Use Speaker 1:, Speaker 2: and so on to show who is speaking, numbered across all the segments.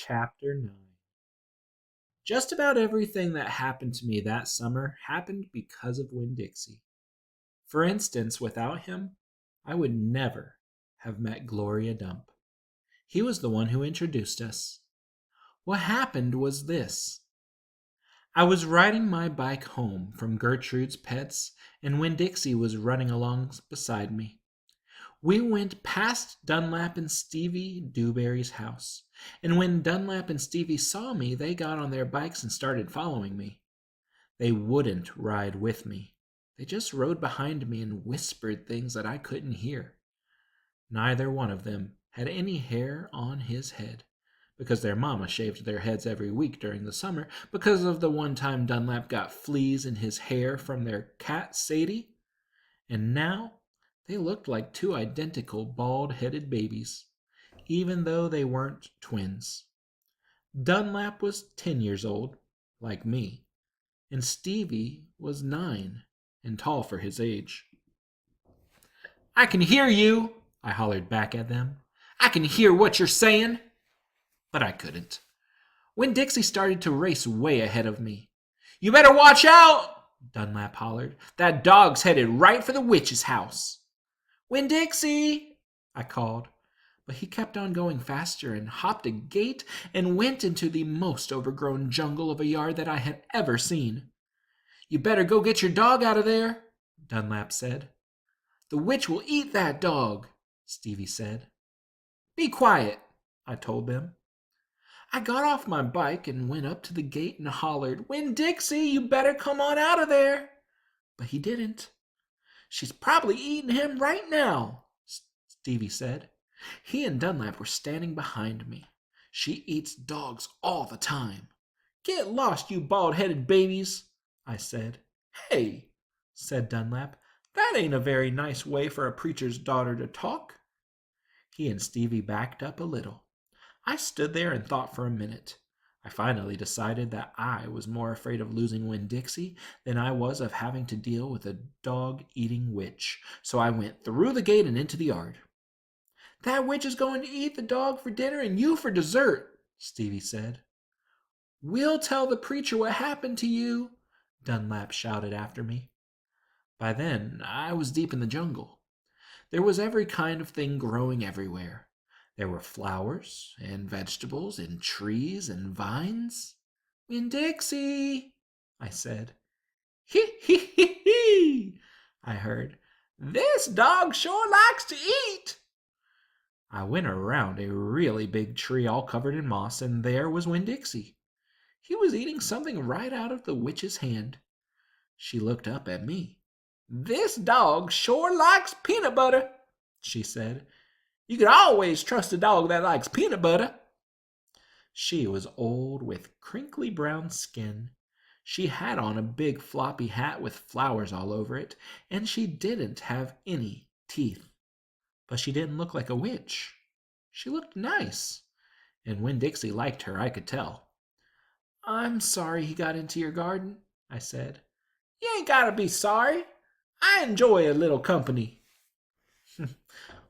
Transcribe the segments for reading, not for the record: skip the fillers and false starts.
Speaker 1: Chapter 9. Just about everything that happened to me that summer happened because of Winn Dixie. For instance, without him, I would never have met Gloria Dump. He was the one who introduced us. What happened was this. I was riding my bike home from Gertrude's Pets, and Winn Dixie was running along beside me. We went past Dunlap and Stevie Dewberry's house, and when Dunlap and Stevie saw me, they got on their bikes and started following me. They wouldn't ride with me. They just rode behind me and whispered things that I couldn't hear. Neither one of them had any hair on his head, because their mama shaved their heads every week during the summer because of the one time Dunlap got fleas in his hair from their cat Sadie, and now they looked like two identical bald-headed babies, even though they weren't twins. Dunlap was 10 years old, like me, and Stevie was 9 and tall for his age. "I can hear you," I hollered back at them. "I can hear what you're saying." But I couldn't. Winn Dixie started to race way ahead of me. "You better watch out," Dunlap hollered. "That dog's headed right for the witch's house." "Winn Dixie," I called, but he kept on going faster and hopped a gate and went into the most overgrown jungle of a yard that I had ever seen. "You better go get your dog out of there," Dunlap said. "The witch will eat that dog," Stevie said. "Be quiet," I told them. I got off my bike and went up to the gate and hollered, "Winn Dixie, you better come on out of there." But he didn't. "She's probably eating him right now," Stevie said. He and Dunlap were standing behind me. "She eats dogs all the time." "Get lost, you bald-headed babies," I said. "Hey," said Dunlap, "that ain't a very nice way for a preacher's daughter to talk." He and Stevie backed up a little. I stood there and thought for a minute. I finally decided that I was more afraid of losing Winn Dixie than I was of having to deal with a dog-eating witch, so I went through the gate and into the yard. "That witch is going to eat the dog for dinner and you for dessert," Stevie said. "We'll tell the preacher what happened to you," Dunlap shouted after me. By then, I was deep in the jungle. There was every kind of thing growing everywhere. There were flowers and vegetables and trees and vines. "Winn Dixie," I said. "Hee hee hee hee," I heard. "This dog sure likes to eat." I went around a really big tree all covered in moss, and there was Winn Dixie. He was eating something right out of the witch's hand. She looked up at me. "This dog sure likes peanut butter," she said. "You can always trust a dog that likes peanut butter." She was old with crinkly brown skin. She had on a big floppy hat with flowers all over it, and she didn't have any teeth. But she didn't look like a witch. She looked nice, and Winn Dixie liked her, I could tell. "I'm sorry he got into your garden," I said. "You ain't gotta be sorry. I enjoy a little company."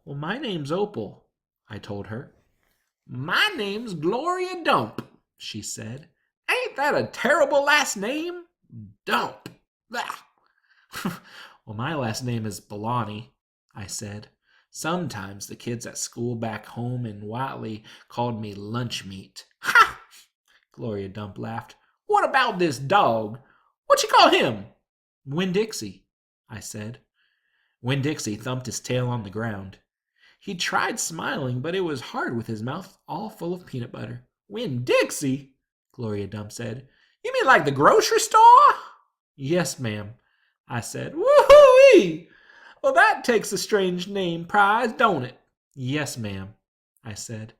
Speaker 1: "Well, my name's Opal," I told her. "My name's Gloria Dump," she said. "Ain't that a terrible last name? Dump. Well, my last name is Bellani," I said. "Sometimes the kids at school back home in Watley called me lunch meat." "Ha!" Gloria Dump laughed. "What about this dog? What you call him?" "Winn Dixie," I said. Winn Dixie thumped his tail on the ground. He tried smiling, but it was hard with his mouth all full of peanut butter. "Winn Dixie?" Gloria Dump said. "You mean like the grocery store?" "Yes, ma'am," I said. "Woo-hoo-wee! Well, that takes a strange name prize, don't it?" "Yes, ma'am," I said.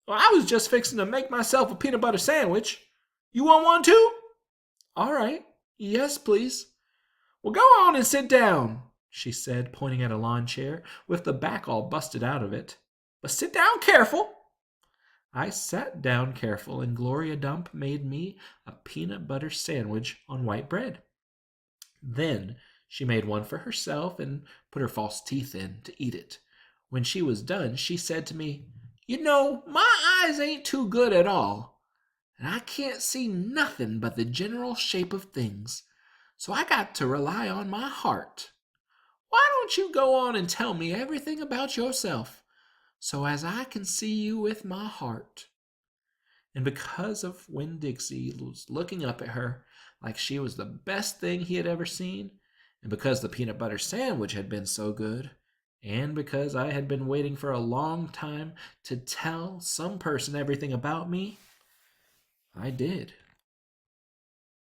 Speaker 1: "Well, I was just fixing to make myself a peanut butter sandwich. You want one too?" "All right. Yes, please." "Well, go on and sit down," she said, pointing at a lawn chair with the back all busted out of it. "But sit down careful." I sat down careful, and Gloria Dump made me a peanut butter sandwich on white bread. Then she made one for herself and put her false teeth in to eat it. When she was done, she said to me, You know, my eyes ain't too good at all, and I can't see nothing but the general shape of things, so I got to rely on my heart. Why don't you go on and tell me everything about yourself, so as I can see you with my heart?" And because of Winn Dixie was looking up at her like she was the best thing he had ever seen, and because the peanut butter sandwich had been so good, and because I had been waiting for a long time to tell some person everything about me, I did.